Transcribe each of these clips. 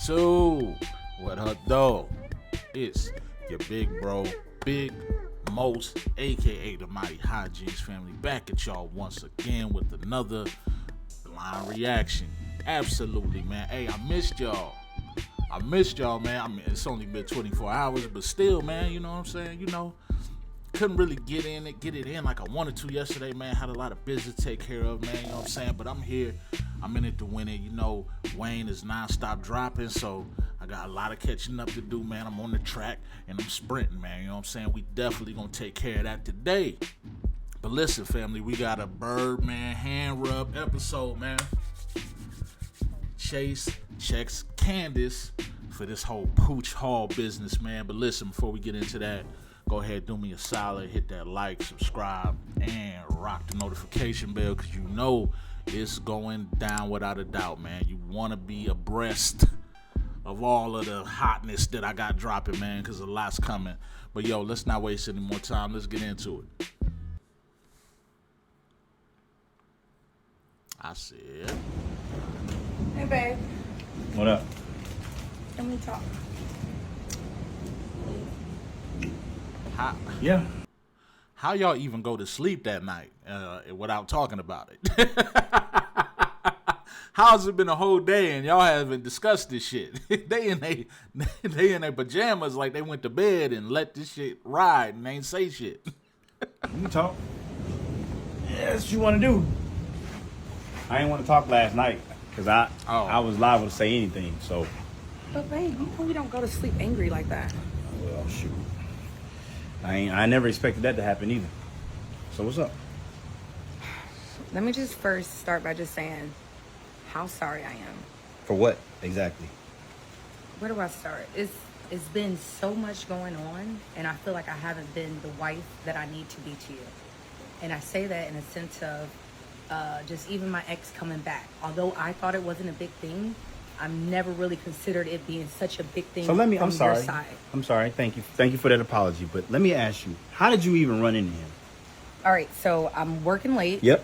2. What up, though? It's your big bro, Big Most, aka the Mighty Hygienes family, back at y'all once again with another blind reaction. Absolutely, man. Hey, I missed y'all, man. I mean, it's only been 24 hours, but still, man, you know what I'm saying? Couldn't really get it in like I wanted to yesterday, man. Had a lot of business to take care of, man, you know what I'm saying? But I'm here. I'm in it to win it. Wayne is non-stop dropping, so I got a lot of catching up to do, man. I'm on the track, and I'm sprinting, man. You know what I'm saying? We definitely going to take care of that today. But listen, family, we got a Birdman hand rub episode, man. Chase checks Candace for this whole pooch haul business, man. But listen, before we get into that, go ahead, do me a solid, hit that like, subscribe, and rock the notification bell, because you know it's going down without a doubt, man. You want to be abreast of all of the hotness that I got dropping, man, because a lot's coming. But, yo, let's not waste any more time. Let's get into it. I said. Hey, babe. What up? Can we talk? How y'all even go to sleep that night without talking about it? How's it been a whole day and y'all haven't discussed this shit? they in their pajamas like they went to bed and let this shit ride and ain't say shit. We can talk. Yeah, that's what you want to do. I didn't want to talk last night because I was liable to say anything. So. But babe, you know we don't go to sleep angry like that. Well, shoot. I never expected that to happen either. So what's up? Let me just first start by just saying how sorry I am. For what exactly? Where do I start? It's been so much going on, and I feel like I haven't been the wife that I need to be to you. And I say that in a sense of just even my ex coming back. Although I thought it wasn't a big thing, I've never really considered it being such a big thing. So I'm sorry. I'm sorry. Thank you for that apology. But let me ask you, how did you even run into him? All right, so I'm working late. Yep.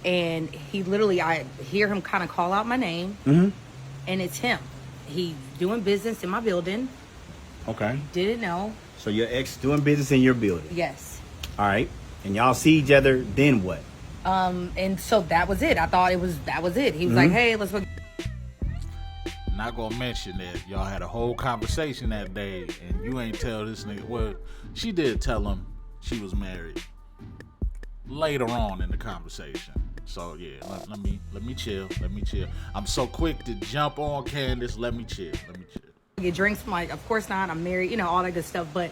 And he literally, I hear him kind of call out my name. Mm-hmm. And it's him. He's doing business in my building. Okay. Didn't know. So your ex doing business in your building? Yes. All right. And y'all see each other, then what? And so that was it. I thought that was it. He was like, hey, let's go. Not gonna mention that y'all had a whole conversation that day and you ain't tell this nigga. Well, she did tell him she was married later on in the conversation. So yeah, let me chill. I'm so quick to jump on Candace. Let me chill. Get drinks. I'm like, of course not. I'm married, all that good stuff. But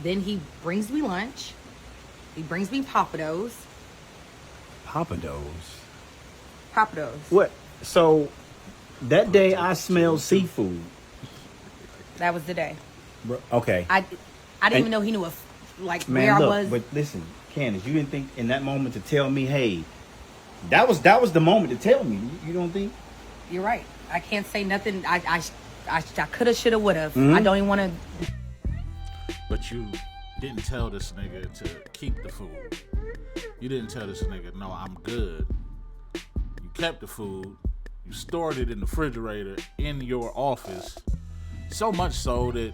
then he brings me lunch. He brings me Papados. Papados? What? So that day I smelled seafood. That was the day. Okay. I didn't even know he knew where I was. But listen, Candace, you didn't think in that moment to tell me, hey, that was the moment to tell me. You don't think? You're right. I can't say nothing. I coulda, shoulda, woulda. Mm-hmm. I don't even want to. But you didn't tell this nigga to keep the food. You didn't tell this nigga, no, I'm good. You kept the food. You stored it in the refrigerator in your office. So much so that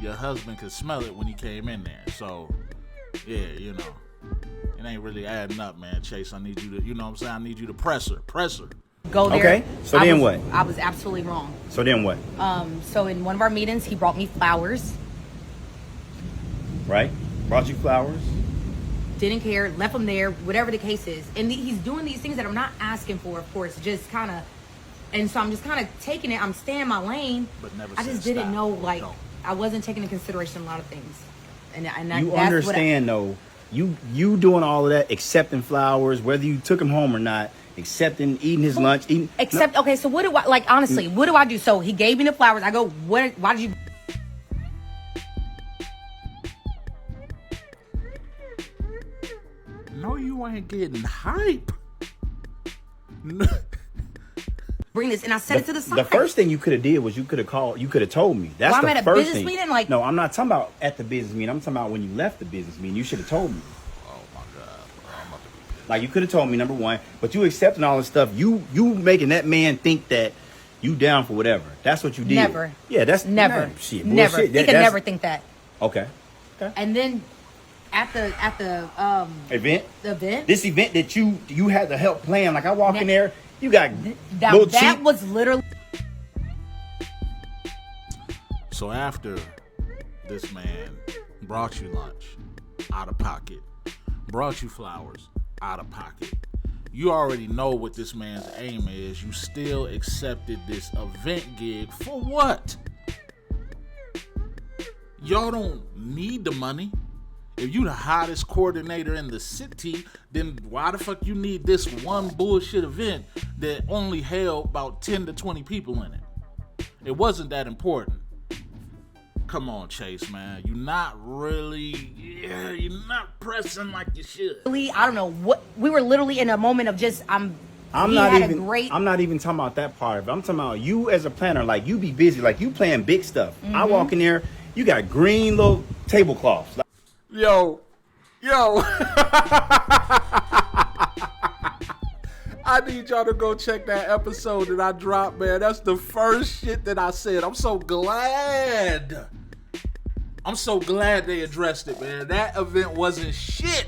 your husband could smell it when he came in there. So, yeah, it ain't really adding up, man. Chase, I need you to, what I'm saying? I need you to press her. Go there. Okay, so then what? I was absolutely wrong. So then what? So in one of our meetings, he brought me flowers. Right? Brought you flowers? Didn't care, left them there, whatever the case is. And he's doing these things that I'm not asking for, of course, just kind of. And so I'm just kind of taking it. I'm staying in my lane. But never I just said didn't stop. know, I wasn't taking into consideration a lot of things. And you understand, though, you doing all of that, accepting flowers, whether you took him home or not, accepting, eating his lunch, eating. Okay, so what do I, honestly, what do I do? So he gave me the flowers. I go, why did you? No, you ain't getting hype. Bring this, and I set it to the side. The first thing you could have did was you could have told me. That's I'm the at a first business thing. meeting, No, I'm not talking about at the business meeting. I'm talking about when you left the business meeting. You should have told me. Oh my God, bro, I'm about to be pissed. Like, you could have told me, number one, but you accepting all this stuff. You making that man think that you down for whatever. That's what you did. Never. Yeah, that's never. Man, shit, Never. bullshit. He could never think that. Okay. And then at the event. The event. This event that you had to help plan. Like I walk in there, you got that was literally. So after this man brought you lunch out of pocket, brought you flowers out of pocket, you already know what this man's aim is. You still accepted this event gig for what? Y'all don't need the money. If you the hottest coordinator in the city, then why the fuck you need this one bullshit event that only held about 10 to 20 people in it? It wasn't that important. Come on, Chase, man. You're not pressing like you should. I don't know what we were literally in a moment of just I'm not even talking about that part of it. I'm talking about you as a planner. Like you be busy, like you playing big stuff. Mm-hmm. I walk in there, you got green little tablecloths. Like, Yo. I need y'all to go check that episode that I dropped, man. That's the first shit that I said. I'm so glad they addressed it, man. That event wasn't shit.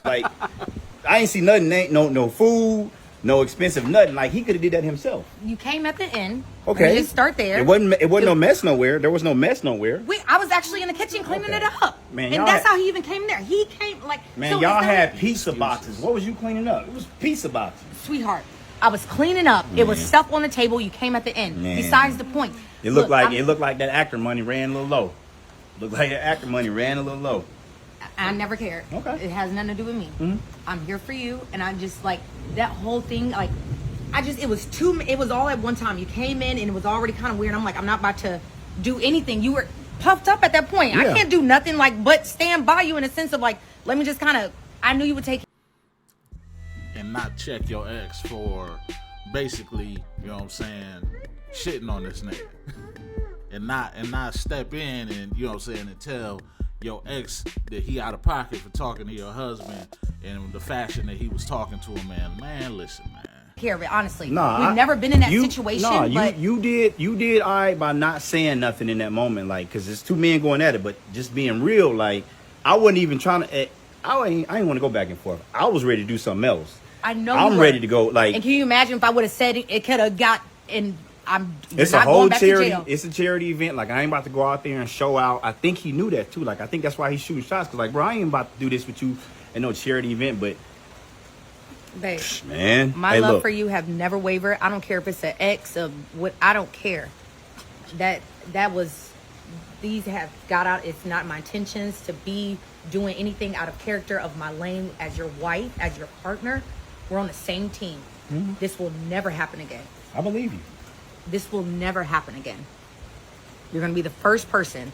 Like, I ain't see nothing. Ain't no food, no expensive nothing. Like he could have did that himself. You came at the end. Okay. Just start there. It wasn't no mess nowhere. There was no mess nowhere. I was actually in the kitchen cleaning it up. Man, and that's how he even came there. He came like. Man, y'all had pizza boxes. What was you cleaning up? It was pizza boxes. Sweetheart, I was cleaning up. Man. It was stuff on the table. You came at the end. Man. Besides the point. It looked like that actor money ran a little low. Looked like that actor money ran a little low. I never cared. Okay. It has nothing to do with me. Mm-hmm. I'm here for you, and I just like that whole thing. Like, it was all at one time. You came in, and it was already kind of weird. I'm like, I'm not about to do anything. You were puffed up at that point. Yeah. I can't do nothing but stand by you in a sense of like, let me just kind of. I knew you would take. And not check your ex for basically, you know what I'm saying, shitting on this nigga. and not step in and, you know what I'm saying, and tell your ex that he out of pocket for talking to your husband in the fashion that he was talking to him, man. Man, listen, man. Here, but honestly, we've never been in that situation. But you did all right by not saying nothing in that moment, like, because it's two men going at it, but just being real, like, I wasn't even trying to, I didn't want to go back and forth. I was ready to do something else. I know I'm ready to go, like. And can you imagine if I would have said it could have got in. It's a whole charity. It's a charity event. Like, I ain't about to go out there and show out. I think he knew that too. Like, I think that's why he's shooting shots. Cause like, bro, I ain't about to do this with you in no charity event. But, babe, man, my love for you have never wavered. I don't care if it's an ex of what. I don't care. That was. These have got out. It's not my intentions to be doing anything out of character of my lane as your wife, as your partner. We're on the same team. Mm-hmm. This will never happen again. I believe you. This will never happen again. You're gonna be the first person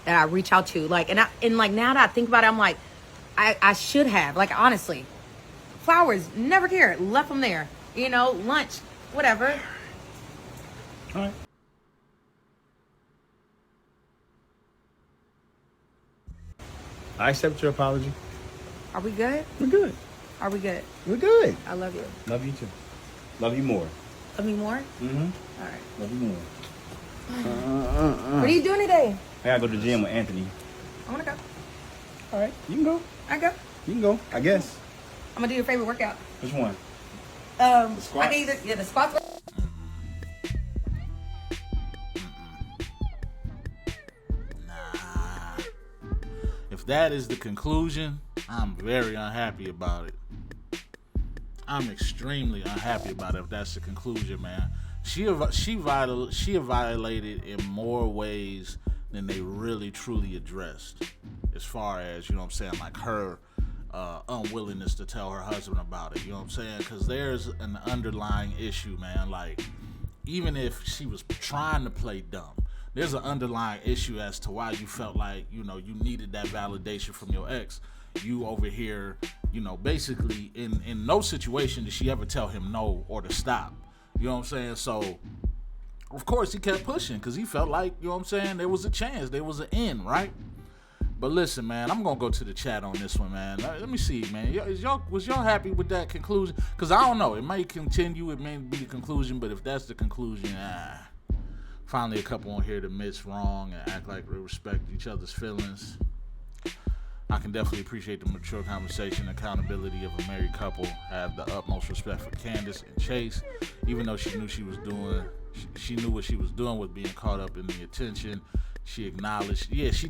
that I reach out to. Like, and like now that I think about it, I'm like, I should have. Like, honestly, flowers, never cared. Left them there. You know, lunch, whatever. All right. I accept your apology. Are we good? We're good. Are we good? We're good. I love you. Love you too. Love you more. Love me more? Mm-hmm. All right. Love you more. What are you doing today? I gotta go to the gym with Anthony. I wanna go. All right, you can go. I go. You can go, I guess. I'm gonna do your favorite workout. Which one? The squats. The squats. Nah. If that is the conclusion, I'm very unhappy about it. I'm extremely unhappy about it if that's the conclusion, man. She violated in more ways than they really truly addressed, as far as, you know what I'm saying, like her unwillingness to tell her husband about it, you know what I'm saying? Because there's an underlying issue, man. Like, even if she was trying to play dumb, there's an underlying issue as to why you felt like, you know, you needed that validation from your ex. You over here, you know, basically in no situation did she ever tell him no or to stop. You know what I'm saying? So, of course, he kept pushing because he felt like, you know what I'm saying, there was a chance, there was an end, right? But listen, man, I'm gonna go to the chat on this one, man. Let me see, man. Was y'all happy with that conclusion? Cause I don't know. It may continue. It may be the conclusion. But if that's the conclusion, finally a couple on here that admits wrong and act like they respect each other's feelings. I can definitely appreciate the mature conversation and accountability of a married couple. Have the utmost respect for Candace and Chase, even though she knew what she was doing with being caught up in the attention. She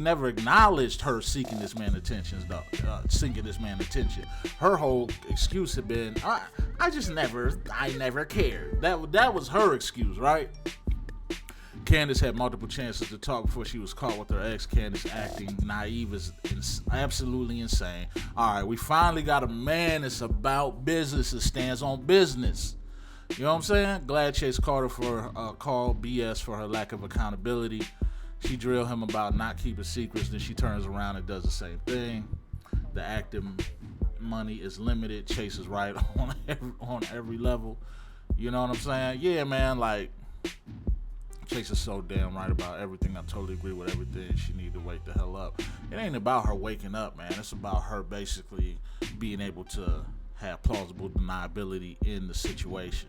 never acknowledged her seeking this man's attention, Her whole excuse had been, I never cared. That was her excuse, right? Candace had multiple chances to talk before she was caught with her ex. Candace acting naive is absolutely insane. All right, we finally got a man that's about business, that stands on business. You know what I'm saying? Glad Chase called her for called BS for her lack of accountability. She drilled him about not keeping secrets, then she turns around and does the same thing. The acting money is limited. Chase is right on every level. You know what I'm saying? Yeah, man, like, Chase is so damn right about everything. I totally agree with everything. She need to wake the hell up. It ain't about her waking up, man. It's about her basically being able to have plausible deniability in the situation.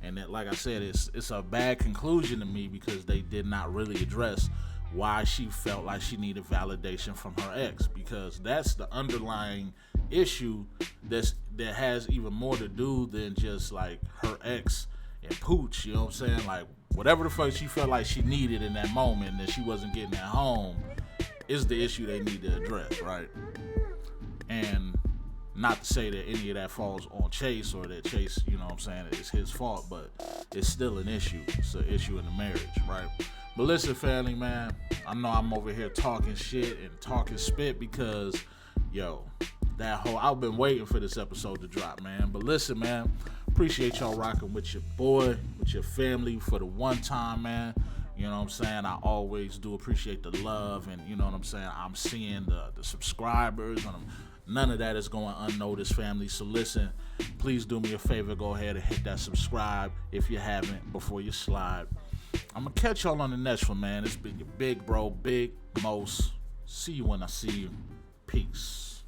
And that, like I said, it's a bad conclusion to me because they did not really address why she felt like she needed validation from her ex, because that's the underlying issue that has even more to do than just like her ex and Pooch. You know what I'm saying? Like, whatever the fuck she felt like she needed in that moment that she wasn't getting at home is the issue they need to address, right? And not to say that any of that falls on Chase or that Chase, you know what I'm saying, it's his fault, but it's still an issue. It's an issue in the marriage, right? But listen, family, man, I know I'm over here talking shit and talking spit because, I've been waiting for this episode to drop, man. But listen, man, appreciate y'all rocking with your boy, with your family for the one time, man. You know what I'm saying? I always do appreciate the love, and you know what I'm saying? I'm seeing the subscribers, and none of that is going unnoticed, family. So listen, please do me a favor. Go ahead and hit that subscribe if you haven't before you slide. I'm going to catch y'all on the next one, man. It's been your big bro, Big Most. See you when I see you. Peace.